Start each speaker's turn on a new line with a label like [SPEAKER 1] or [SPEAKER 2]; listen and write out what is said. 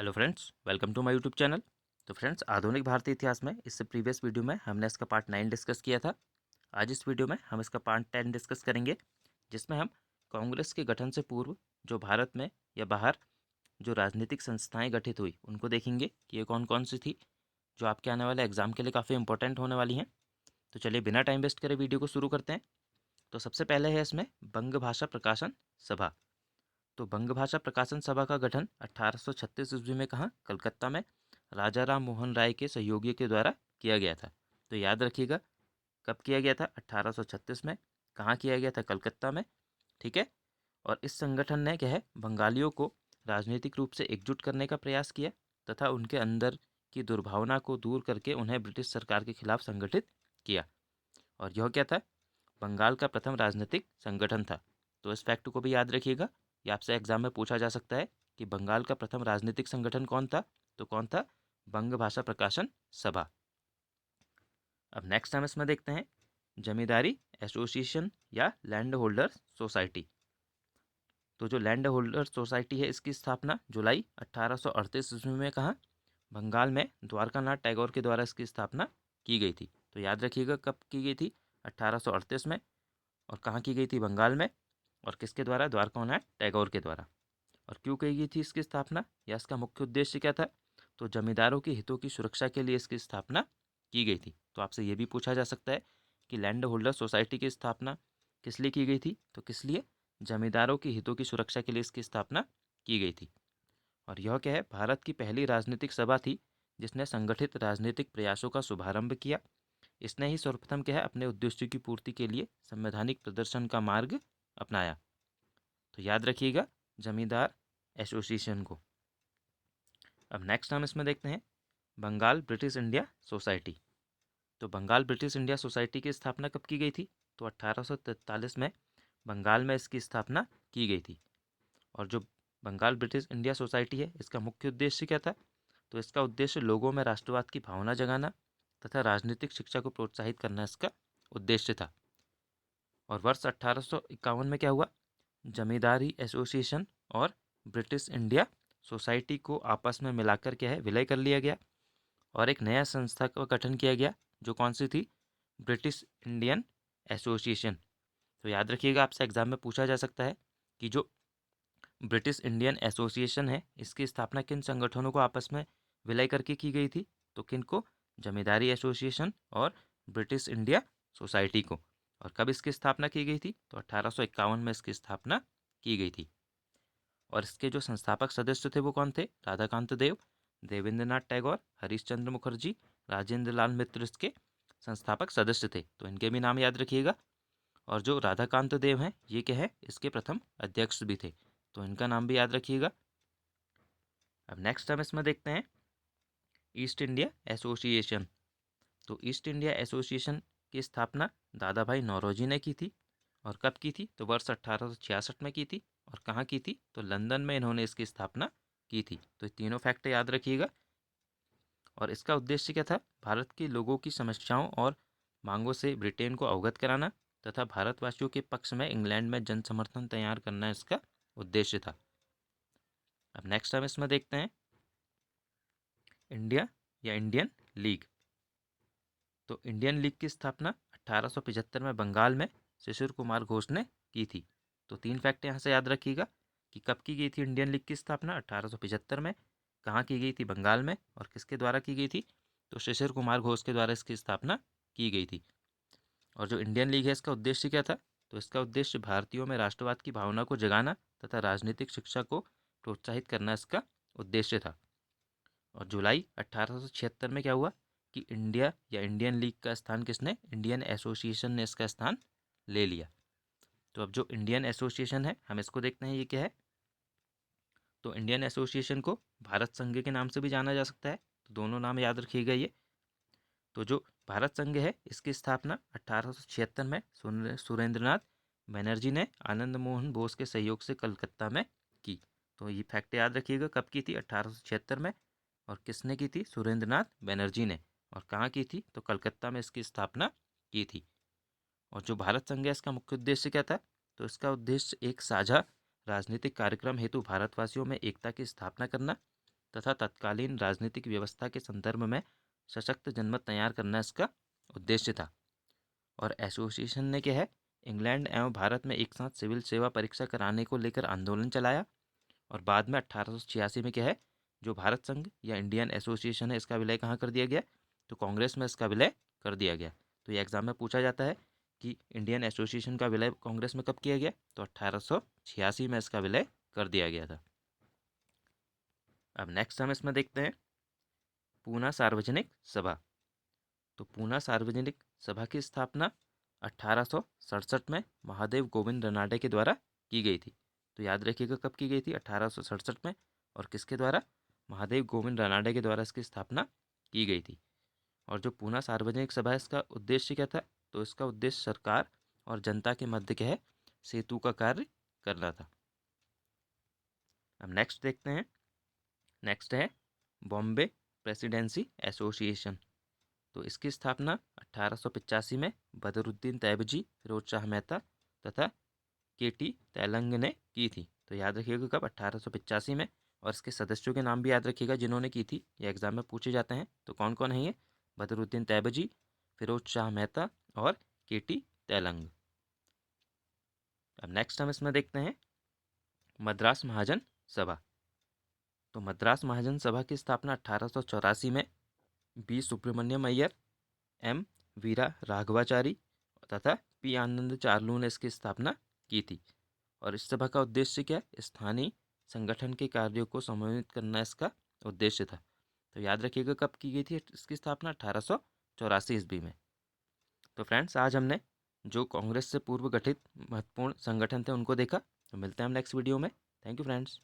[SPEAKER 1] Hello friends, welcome to my YouTube channel. तो friends, आधुनिक भारतीय इतिहास में इससे प्रीवियस वीडियो में हमने इसका पार्ट 9 डिस्कस किया था। आज इस वीडियो में हम इसका पार्ट 10 डिस्कस करेंगे, जिसमें हम कांग्रेस के गठन से पूर्व जो भारत में या बाहर जो राजनीतिक संस्थाएं गठित हुई उनको देखेंगे कि ये कौन कौन सी थी, जो आपके आने वाले एग्जाम के लिए काफ़ी इंपॉर्टेंट होने वाली हैं। तो चलिए बिना टाइम वेस्ट करे वीडियो को शुरू करते हैं। तो सबसे पहले है इसमें बंग भाषा प्रकाशन सभा। तो बंग भाषा प्रकाशन सभा का गठन 1836 ईस्वी में कहाँ, कलकत्ता में राजा राम मोहन राय के सहयोगियों के द्वारा किया गया था। तो याद रखिएगा, कब किया गया था, 1836 में। कहाँ किया गया था, कलकत्ता में। ठीक है। और इस संगठन ने क्या है, बंगालियों को राजनीतिक रूप से एकजुट करने का प्रयास किया तथा उनके अंदर की दुर्भावना को दूर करके उन्हें ब्रिटिश सरकार के खिलाफ संगठित किया। और यह क्या था, बंगाल का प्रथम राजनीतिक संगठन था। तो इस फैक्ट को भी याद रखिएगा, ये आपसे एग्जाम में पूछा जा सकता है कि बंगाल का प्रथम राजनीतिक संगठन कौन था। तो कौन था, बंग भाषा प्रकाशन सभा। अब नेक्स्ट हम इसमें देखते हैं जमींदारी एसोसिएशन या लैंड होल्डर सोसाइटी। तो जो लैंड होल्डर सोसाइटी है, इसकी स्थापना जुलाई 1838 ईस्वी में कहाँ, बंगाल में द्वारका नाथ टैगोर के द्वारा इसकी स्थापना की गई थी। तो याद रखिएगा कब की गई थी, 1838 में। और कहाँ की गई थी, बंगाल में। और किसके द्वारा, द्वारकानाथ टैगोर के द्वारा। और क्यों की गई थी इसकी स्थापना, या इसका मुख्य उद्देश्य क्या था। तो जमींदारों के हितों की सुरक्षा के लिए इसकी स्थापना की गई थी। तो आपसे ये भी पूछा जा सकता है कि लैंड होल्डर सोसाइटी की स्थापना किस लिए की गई थी। तो किस लिए, जमींदारों के हितों की सुरक्षा के लिए इसकी स्थापना की गई थी। और यह क्या है, भारत की पहली राजनीतिक सभा थी जिसने संगठित राजनीतिक प्रयासों का शुभारंभ किया। इसने ही सर्वप्रथम क्या है, अपने उद्देश्यों की पूर्ति के लिए संवैधानिक प्रदर्शन का मार्ग अपनाया। तो याद रखिएगा जमींदार एसोसिएशन को। अब नेक्स्ट हम इसमें देखते हैं बंगाल ब्रिटिश इंडिया सोसाइटी। तो बंगाल ब्रिटिश इंडिया सोसाइटी की स्थापना कब की गई थी, तो 1843 में बंगाल में इसकी स्थापना की गई थी। और जो बंगाल ब्रिटिश इंडिया सोसाइटी है, इसका मुख्य उद्देश्य क्या था। तो इसका उद्देश्य लोगों में राष्ट्रवाद की भावना जगाना तथा राजनीतिक शिक्षा को प्रोत्साहित करना इसका उद्देश्य था। और वर्ष 1851 में क्या हुआ, जमींदारी एसोसिएशन और ब्रिटिश इंडिया सोसाइटी को आपस में मिलाकर क्या है, विलय कर लिया गया और एक नया संस्था का गठन किया गया, जो कौन सी थी, ब्रिटिश इंडियन एसोसिएशन। तो याद रखिएगा, आपसे एग्जाम में पूछा जा सकता है कि जो ब्रिटिश इंडियन एसोसिएशन है, इसकी स्थापना किन संगठनों को आपस में विलय करके की गई थी। तो किन को, जमींदारी एसोसिएशन और ब्रिटिश इंडिया सोसाइटी को। और कब इसकी स्थापना की गई थी, तो 1851 में इसकी स्थापना की गई थी। और इसके जो संस्थापक सदस्य थे वो कौन थे, राधाकांत देव, देवेंद्रनाथ टैगोर, हरीश चंद्र मुखर्जी, राजेंद्र लाल मित्र इसके संस्थापक सदस्य थे। तो इनके भी नाम याद रखिएगा। और जो राधाकांत देव हैं, ये क्या है, इसके प्रथम अध्यक्ष भी थे। तो इनका नाम भी याद रखिएगा। अब नेक्स्ट हम इसमें देखते हैं ईस्ट इंडिया एसोसिएशन। तो ईस्ट इंडिया एसोसिएशन की स्थापना दादा भाई नौरोजी ने की थी। और कब की थी, तो वर्ष 1866 में की थी। और कहाँ की थी, तो लंदन में इन्होंने इसकी स्थापना की थी। तो ये तीनों फैक्ट याद रखिएगा। और इसका उद्देश्य क्या था, भारत के लोगों की समस्याओं और मांगों से ब्रिटेन को अवगत कराना तथा भारतवासियों के पक्ष में इंग्लैंड में जन समर्थन तैयार करना इसका उद्देश्य था। अब नेक्स्ट हम इसमें देखते हैं इंडिया या इंडियन लीग। तो इंडियन लीग की स्थापना 1875 में बंगाल में शिशिर कुमार घोष ने की थी। तो तीन फैक्ट यहाँ से याद रखिएगा कि कब की गई थी इंडियन लीग की स्थापना, 1875 में। कहाँ की गई थी, बंगाल में। और किसके द्वारा की गई थी, तो शिशिर कुमार घोष के द्वारा इसकी स्थापना की गई थी। और जो इंडियन लीग है, इसका उद्देश्य क्या था, तो इसका उद्देश्य भारतीयों में राष्ट्रवाद की भावना को जगाना तथा राजनीतिक शिक्षा को प्रोत्साहित करना इसका उद्देश्य था। और जुलाई 1876 में क्या हुआ कि इंडिया या इंडियन लीग का स्थान किसने, इंडियन एसोसिएशन ने इसका स्थान ले लिया। तो अब जो इंडियन एसोसिएशन है, हम इसको देखते हैं ये क्या है। तो इंडियन एसोसिएशन को भारत संघ के नाम से भी जाना जा सकता है। तो दोनों नाम याद रखिएगा ये। तो जो भारत संघ है, इसकी स्थापना 1876 में सुरेंद्रनाथ बनर्जी ने आनंद मोहन बोस के सहयोग से कलकत्ता में की। तो ये फैक्ट याद रखिएगा, कब की थी, 1876 में। और किसने की थी, सुरेंद्रनाथ बनर्जी ने। और कहाँ की थी, तो कलकत्ता में इसकी स्थापना की थी। और जो भारत संघ है, इसका मुख्य उद्देश्य क्या था, तो इसका उद्देश्य एक साझा राजनीतिक कार्यक्रम हेतु भारतवासियों में एकता की स्थापना करना तथा तत्कालीन राजनीतिक व्यवस्था के संदर्भ में सशक्त जनमत तैयार करना इसका उद्देश्य था। और एसोसिएशन ने क्या है, इंग्लैंड एवं भारत में एक साथ सिविल सेवा परीक्षा कराने को लेकर आंदोलन चलाया। और बाद में 1886 में क्या है, जो भारत संघ या इंडियन एसोसिएशन है इसका विलय कहाँ कर दिया गया, तो कांग्रेस में इसका विलय कर दिया गया। तो ये एग्जाम में पूछा जाता है कि इंडियन एसोसिएशन का विलय कांग्रेस में कब किया गया, तो 1886 में इसका विलय कर दिया गया था। अब नेक्स्ट हम इसमें देखते हैं पूना सार्वजनिक सभा। तो पूना सार्वजनिक सभा की स्थापना 1867 में महादेव गोविंद रनाडे के द्वारा की गई थी। तो याद रखिएगा कब की गई थी, 1867 में, और किसके द्वारा, महादेव गोविंद रनाडे के द्वारा इसकी स्थापना की गई थी। और जो पूना सार्वजनिक सभा है इसका उद्देश्य क्या था, तो इसका उद्देश्य सरकार और जनता के मध्य क्या है, सेतु का कार्य करना था। अब नेक्स्ट देखते हैं, नेक्स्ट है बॉम्बे प्रेसिडेंसी एसोसिएशन। तो इसकी स्थापना 1885 में बदरुद्दीन तैयबजी, फिरोज शाह मेहता तथा केटी तेलंग ने की थी। तो याद रखिएगा कब, 1885 में। और इसके सदस्यों के नाम भी याद रखिएगा जिन्होंने की थी, ये एग्जाम में पूछे जाते हैं। तो कौन कौन है ये, बदरुद्दीन तैयबजी, फिरोज शाह मेहता और केटी तेलंग। अब नेक्स्ट हम इसमें देखते हैं मद्रास महाजन सभा। तो मद्रास महाजन सभा की स्थापना 1884 में बी सुब्रमण्यम अय्यर, एम वीरा राघवाचारी तथा पी आनंद चार्लू ने इसकी स्थापना की थी। और इस सभा का उद्देश्य क्या है, स्थानीय संगठन के कार्यों को समन्वित करना इसका उद्देश्य था। तो याद रखिएगा कब की गई थी इसकी स्थापना, 1884 ईस्वी में। तो फ्रेंड्स, आज हमने जो कांग्रेस से पूर्व गठित महत्वपूर्ण संगठन थे उनको देखा। तो मिलते हैं हम नेक्स्ट वीडियो में। Thank you friends.